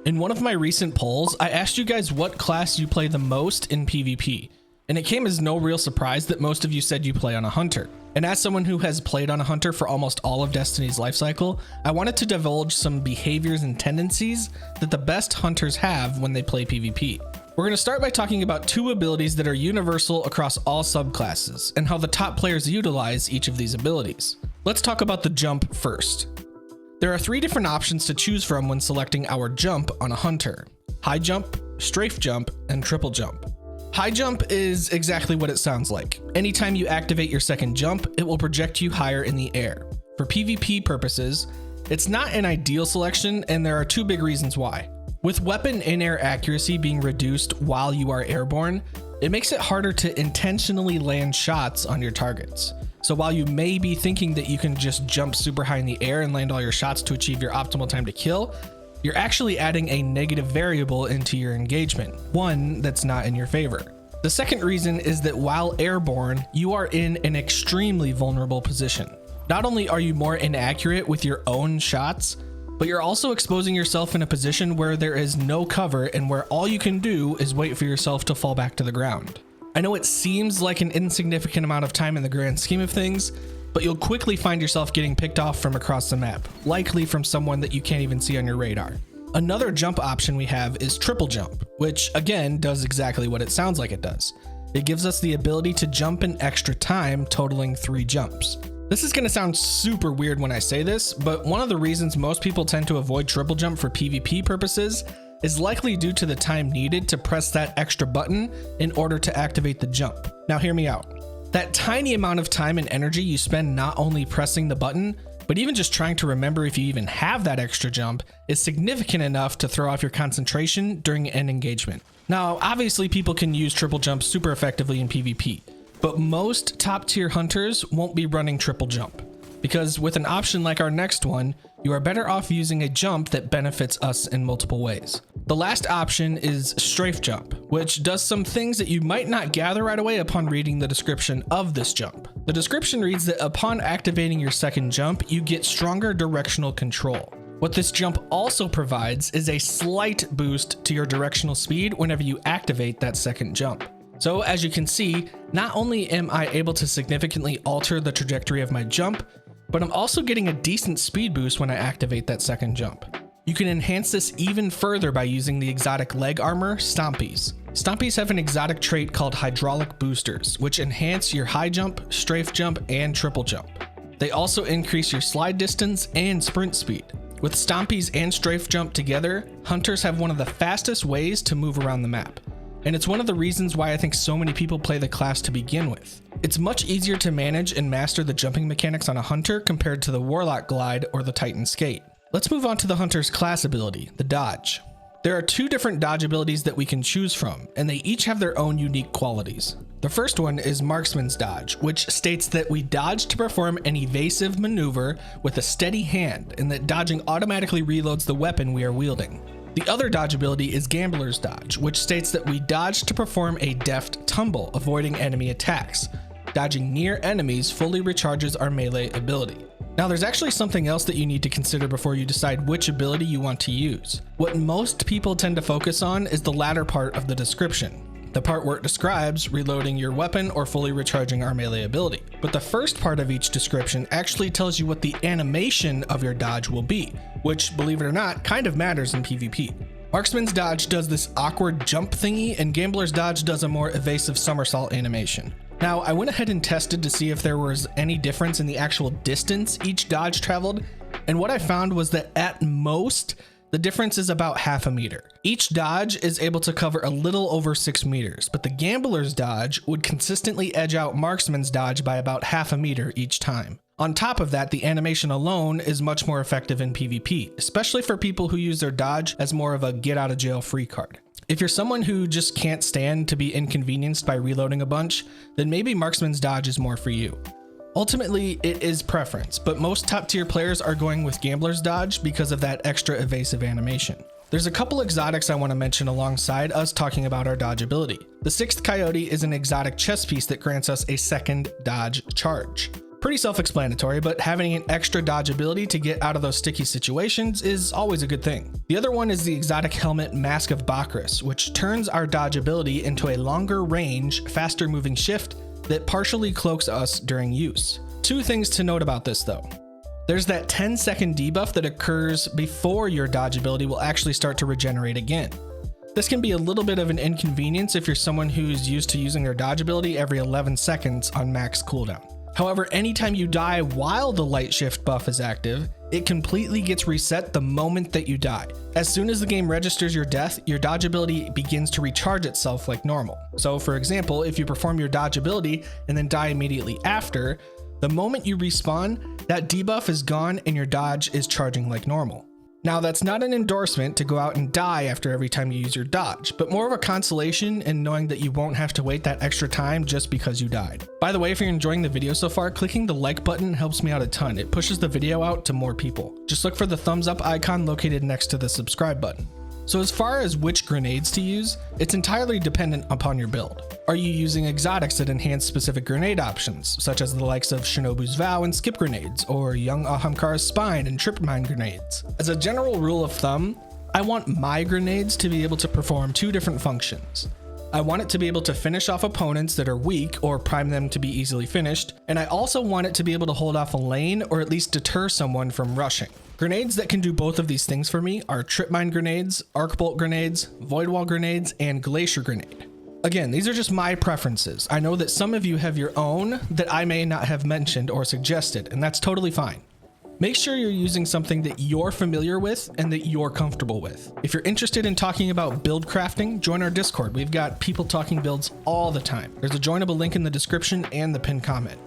In one of my recent polls, I asked you guys what class you play the most in PvP, and it came as no real surprise that most of you said you play on a hunter. And as someone who has played on a hunter for almost all of Destiny's lifecycle, I wanted to divulge some behaviors and tendencies that the best hunters have when they play PvP. We're going to start by talking about two abilities that are universal across all subclasses, and how the top players utilize each of these abilities. Let's talk about the jump first. There are three different options to choose from when selecting our jump on a hunter: high jump, strafe jump, and triple jump. High jump is exactly what it sounds like. Anytime you activate your second jump, it will project you higher in the air. For PvP purposes, it's not an ideal selection, and there are two big reasons why. With weapon in-air accuracy being reduced while you are airborne, it makes it harder to intentionally land shots on your targets. So while you may be thinking that you can just jump super high in the air and land all your shots to achieve your optimal time to kill, you're actually adding a negative variable into your engagement, one that's not in your favor. The second reason is that while airborne, you are in an extremely vulnerable position. Not only are you more inaccurate with your own shots, but you're also exposing yourself in a position where there is no cover and where all you can do is wait for yourself to fall back to the ground. I know it seems like an insignificant amount of time in the grand scheme of things, but you'll quickly find yourself getting picked off from across the map, likely from someone that you can't even see on your radar. Another jump option we have is triple jump, which again does exactly what it sounds like it does. It gives us the ability to jump an extra time, totaling 3 jumps. This is going to sound super weird when I say this, but one of the reasons most people tend to avoid triple jump for PvP purposes is likely due to the time needed to press that extra button in order to activate the jump. Now hear me out. That tiny amount of time and energy you spend not only pressing the button, but even just trying to remember if you even have that extra jump is significant enough to throw off your concentration during an engagement. Now, obviously people can use triple jump super effectively in PvP, but most top tier hunters won't be running triple jump, because with an option like our next one, you are better off using a jump that benefits us in multiple ways. The last option is strafe jump, which does some things that you might not gather right away upon reading the description of this jump. The description reads that upon activating your second jump, you get stronger directional control. What this jump also provides is a slight boost to your directional speed whenever you activate that second jump. So as you can see, not only am I able to significantly alter the trajectory of my jump, but I'm also getting a decent speed boost when I activate that second jump. You can enhance this even further by using the exotic leg armor, Stompies. Stompies have an exotic trait called hydraulic boosters, which enhance your high jump, strafe jump, and triple jump. They also increase your slide distance and sprint speed. With Stompies and strafe jump together, hunters have one of the fastest ways to move around the map. And it's one of the reasons why I think so many people play the class to begin with. It's much easier to manage and master the jumping mechanics on a hunter compared to the warlock glide or the titan skate. Let's move on to the hunter's class ability, the dodge. There are 2 different dodge abilities that we can choose from, and they each have their own unique qualities. The first one is marksman's dodge, which states that we dodge to perform an evasive maneuver with a steady hand, and that dodging automatically reloads the weapon we are wielding. The other dodge ability is gambler's dodge, which states that we dodge to perform a deft tumble, avoiding enemy attacks. Dodging near enemies fully recharges our melee ability. Now there's actually something else that you need to consider before you decide which ability you want to use. What most people tend to focus on is the latter part of the description, the part where it describes reloading your weapon or fully recharging our melee ability. But the first part of each description actually tells you what the animation of your dodge will be, which, believe it or not, kind of matters in PvP. Marksman's dodge does this awkward jump thingy, and Gambler's dodge does a more evasive somersault animation. Now, I went ahead and tested to see if there was any difference in the actual distance each dodge traveled, and what I found was that at most, the difference is about half a meter. Each dodge is able to cover a little over 6 meters, but the Gambler's dodge would consistently edge out Marksman's dodge by about half a meter each time. On top of that, the animation alone is much more effective in PvP, especially for people who use their dodge as more of a get out of jail free card. If you're someone who just can't stand to be inconvenienced by reloading a bunch, then maybe Marksman's dodge is more for you. Ultimately, it is preference, but most top tier players are going with Gambler's dodge because of that extra evasive animation. There's a couple exotics I want to mention alongside us talking about our dodge ability. The 6th Coyote is an exotic chess piece that grants us a second dodge charge. Pretty self-explanatory, but having an extra dodge ability to get out of those sticky situations is always a good thing. The other one is the exotic helmet Mask of Bakris, which turns our dodge ability into a longer range, faster moving shift that partially cloaks us during use. Two things to note about this though. There's that 10-second debuff that occurs before your dodge ability will actually start to regenerate again. This can be a little bit of an inconvenience if you're someone who's used to using their dodge ability every 11 seconds on max cooldown. However, anytime you die while the light shift buff is active, it completely gets reset the moment that you die. As soon as the game registers your death, your dodge ability begins to recharge itself like normal. So for example, if you perform your dodge ability and then die immediately after, the moment you respawn, that debuff is gone and your dodge is charging like normal. Now that's not an endorsement to go out and die after every time you use your dodge, but more of a consolation in knowing that you won't have to wait that extra time just because you died. By the way, if you're enjoying the video so far, clicking the like button helps me out a ton. It pushes the video out to more people. Just look for the thumbs up icon located next to the subscribe button. So as far as which grenades to use, it's entirely dependent upon your build. Are you using exotics that enhance specific grenade options, such as the likes of Shinobu's Vow and skip grenades, or young Ahamkar's Spine and trip mine grenades? As a general rule of thumb, I want my grenades to be able to perform two different functions. I want it to be able to finish off opponents that are weak or prime them to be easily finished, and I also want it to be able to hold off a lane or at least deter someone from rushing. Grenades that can do both of these things for me are trip mine grenades, arc bolt grenades, void wall grenades, and glacier grenade. Again, these are just my preferences. I know that some of you have your own that I may not have mentioned or suggested, and that's totally fine. Make sure you're using something that you're familiar with and that you're comfortable with. If you're interested in talking about build crafting, join our Discord. We've got people talking builds all the time. There's a joinable link in the description and the pinned comment.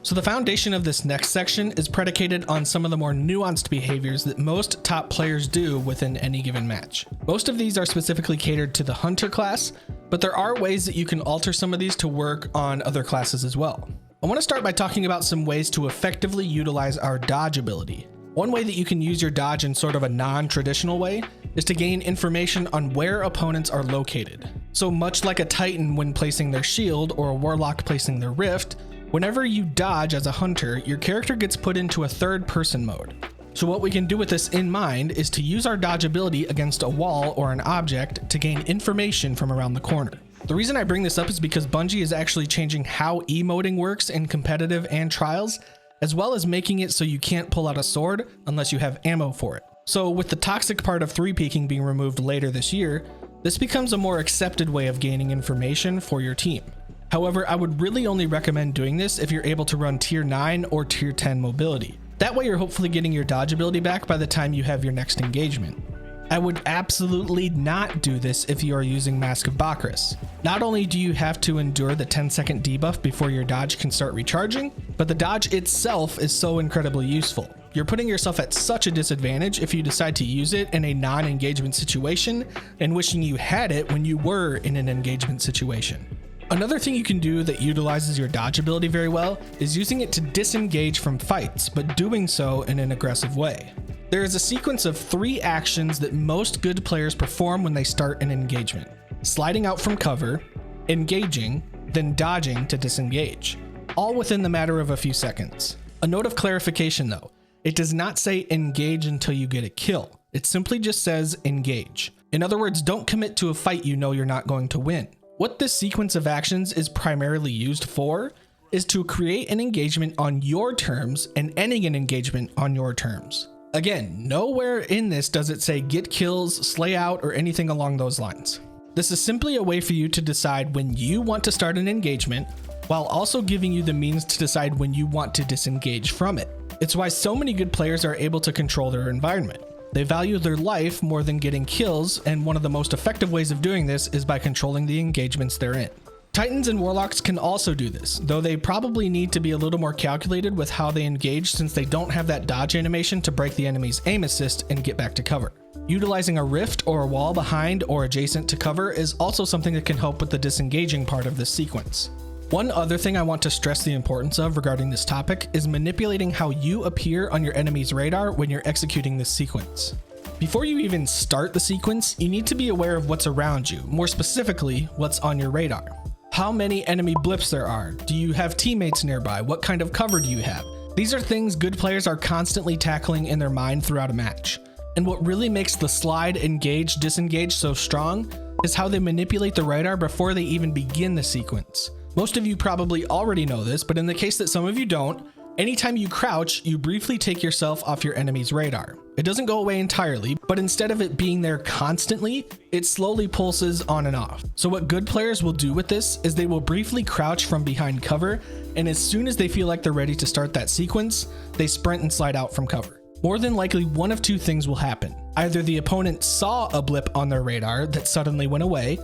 So the foundation of this next section is predicated on some of the more nuanced behaviors that most top players do within any given match. Most of these are specifically catered to the hunter class, but there are ways that you can alter some of these to work on other classes as well. I want to start by talking about some ways to effectively utilize our dodge ability. One way that you can use your dodge in sort of a non-traditional way is to gain information on where opponents are located. So much like a Titan when placing their shield or a Warlock placing their rift, whenever you dodge as a hunter, your character gets put into a third-person mode. So what we can do with this in mind is to use our dodge ability against a wall or an object to gain information from around the corner. The reason I bring this up is because Bungie is actually changing how emoting works in competitive and trials, as well as making it so you can't pull out a sword unless you have ammo for it. So with the toxic part of 3-peaking being removed later this year, this becomes a more accepted way of gaining information for your team. However, I would really only recommend doing this if you're able to run tier 9 or tier 10 mobility. That way you're hopefully getting your dodge ability back by the time you have your next engagement. I would absolutely not do this if you are using Mask of Bakris. Not only do you have to endure the 10-second debuff before your dodge can start recharging, but the dodge itself is so incredibly useful. You're putting yourself at such a disadvantage if you decide to use it in a non-engagement situation and wishing you had it when you were in an engagement situation. Another thing you can do that utilizes your dodge ability very well is using it to disengage from fights, but doing so in an aggressive way. There is a sequence of 3 actions that most good players perform when they start an engagement: sliding out from cover, engaging, then dodging to disengage, all within the matter of a few seconds. A note of clarification though, it does not say engage until you get a kill. It simply just says engage. In other words, don't commit to a fight you know you're not going to win. What this sequence of actions is primarily used for is to create an engagement on your terms and ending an engagement on your terms. Again, nowhere in this does it say get kills, slay out, or anything along those lines. This is simply a way for you to decide when you want to start an engagement, while also giving you the means to decide when you want to disengage from it. It's why so many good players are able to control their environment. They value their life more than getting kills, and one of the most effective ways of doing this is by controlling the engagements they're in. Titans and Warlocks can also do this, though they probably need to be a little more calculated with how they engage since they don't have that dodge animation to break the enemy's aim assist and get back to cover. Utilizing a rift or a wall behind or adjacent to cover is also something that can help with the disengaging part of this sequence. One other thing I want to stress the importance of regarding this topic is manipulating how you appear on your enemy's radar when you're executing this sequence. Before you even start the sequence, you need to be aware of what's around you, more specifically, what's on your radar. how many enemy blips there are, do you have teammates nearby, what kind of cover do you have. These are things good players are constantly tackling in their mind throughout a match. And what really makes the slide, engage, disengage so strong is how they manipulate the radar before they even begin the sequence. Most of you probably already know this, but in the case that some of you don't, anytime you crouch, you briefly take yourself off your enemy's radar. It doesn't go away entirely, but instead of it being there constantly, it slowly pulses on and off. So what good players will do with this is they will briefly crouch from behind cover, and as soon as they feel like they're ready to start that sequence, they sprint and slide out from cover. More than likely, one of two things will happen. Either the opponent saw a blip on their radar that suddenly went away,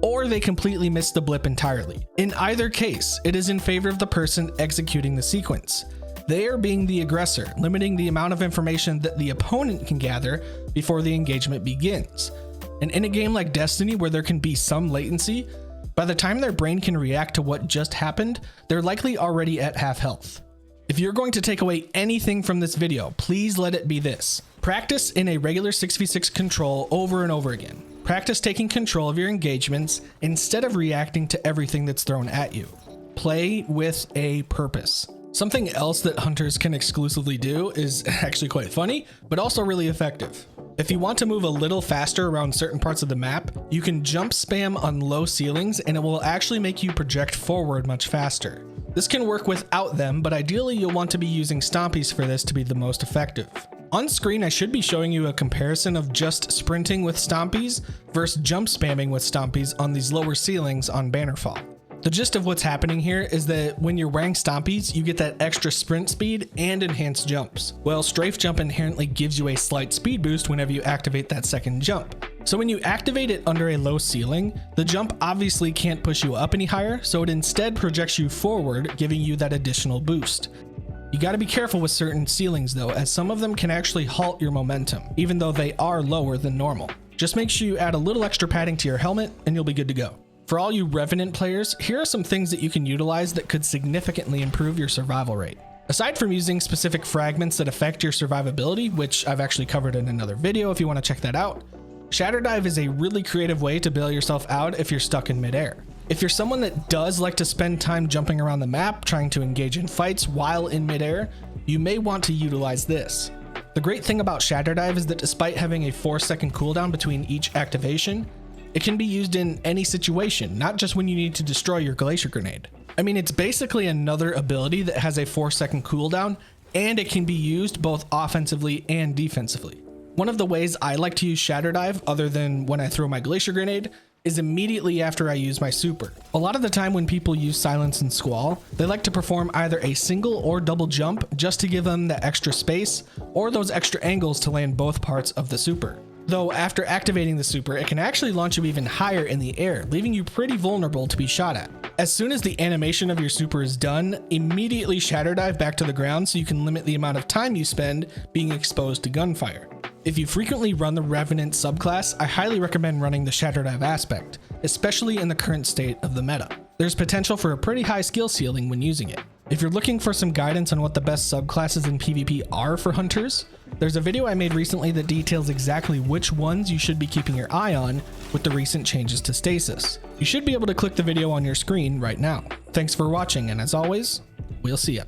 or they completely missed the blip entirely. In either case, it is in favor of the person executing the sequence. They are being the aggressor, limiting the amount of information that the opponent can gather before the engagement begins. And in a game like Destiny, where there can be some latency, by the time their brain can react to what just happened, they're likely already at half health. If you're going to take away anything from this video, please let it be this. Practice in a regular 6v6 control over and over again. Practice taking control of your engagements instead of reacting to everything that's thrown at you. Play with a purpose. Something else that hunters can exclusively do is actually quite funny, but also really effective. If you want to move a little faster around certain parts of the map, you can jump spam on low ceilings and it will actually make you project forward much faster. This can work without them, but ideally you'll want to be using Stompies for this to be the most effective. On screen, I should be showing you a comparison of just sprinting with Stompies versus jump spamming with Stompies on these lower ceilings on Bannerfall. The gist of what's happening here is that when you're wearing Stompies, you get that extra sprint speed and enhanced jumps. Well, Strafe Jump inherently gives you a slight speed boost whenever you activate that second jump. So when you activate it under a low ceiling, the jump obviously can't push you up any higher, so it instead projects you forward, giving you that additional boost. You gotta be careful with certain ceilings though, as some of them can actually halt your momentum, even though they are lower than normal. Just make sure you add a little extra padding to your helmet and you'll be good to go. For all you Revenant players, here are some things that you can utilize that could significantly improve your survival rate. Aside from using specific fragments that affect your survivability, which I've actually covered in another video if you want to check that out, Shatter Dive is a really creative way to bail yourself out if you're stuck in midair. If you're someone that does like to spend time jumping around the map, trying to engage in fights while in midair, you may want to utilize this. The great thing about Shatter Dive is that despite having a 4-second cooldown between each activation, it can be used in any situation, not just when you need to destroy your Glacier Grenade. I mean, it's basically another ability that has a 4-second cooldown, and it can be used both offensively and defensively. One of the ways I like to use Shatter Dive, other than when I throw my Glacier Grenade, is immediately after I use my super. A lot of the time when people use Silence and Squall, they like to perform either a single or double jump just to give them the extra space, or those extra angles to land both parts of the super. Though after activating the super, it can actually launch you even higher in the air, leaving you pretty vulnerable to be shot at. As soon as the animation of your super is done, immediately Shatter Dive back to the ground so you can limit the amount of time you spend being exposed to gunfire. If you frequently run the Revenant subclass, I highly recommend running the Shatter Dive aspect, especially in the current state of the meta. There's potential for a pretty high skill ceiling when using it. If you're looking for some guidance on what the best subclasses in PvP are for hunters, there's a video I made recently that details exactly which ones you should be keeping your eye on with the recent changes to stasis. You should be able to click the video on your screen right now. Thanks for watching, and as always, we'll see ya.